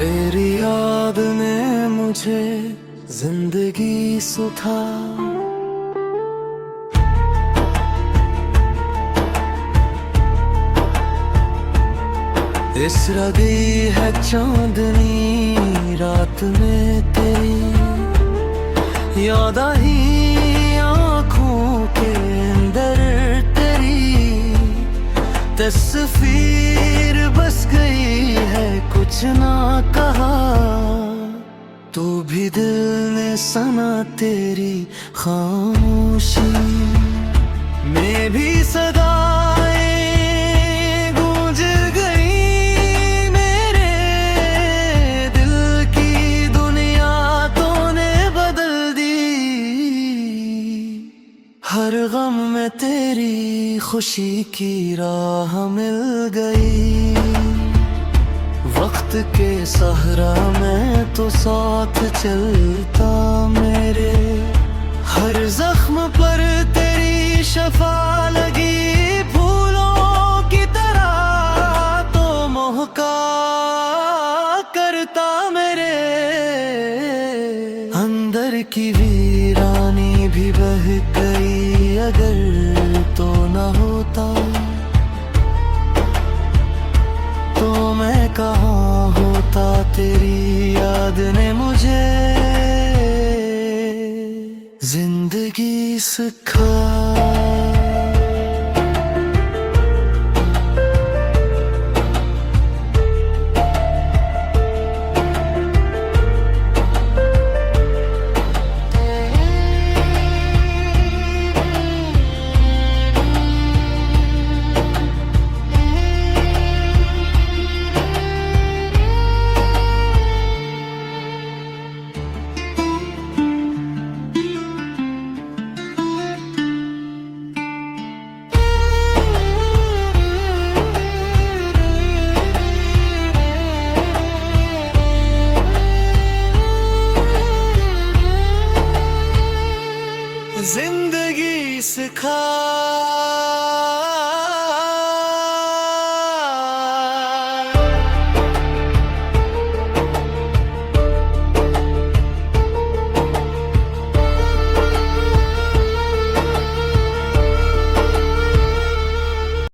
तेरी याद ने मुझे जिंदगी सुथा। इस रगी है चांदनी रात में तेरी याद आई, आँखों के अंदर तेरी तस्वीर बस गई है, कुछ ना कहा तो भी दिल ने सना तेरी खामोशी में भी सदाएं गूंज गई मेरे दिल की दुनिया तूने बदल दी। हर गम में तेरी खुशी की राह मिल गई, वक्त के सहरा में तो साथ चलता मेरे। हर जख्म पर तेरी शफा लगी फूलों की तरह, तो महका करता मेरे। अंदर की वीरानी भी बह गई अगर तो न होता, तो मैं कहाँ होता। तेरी याद ने मुझे जिंदगी सिखा।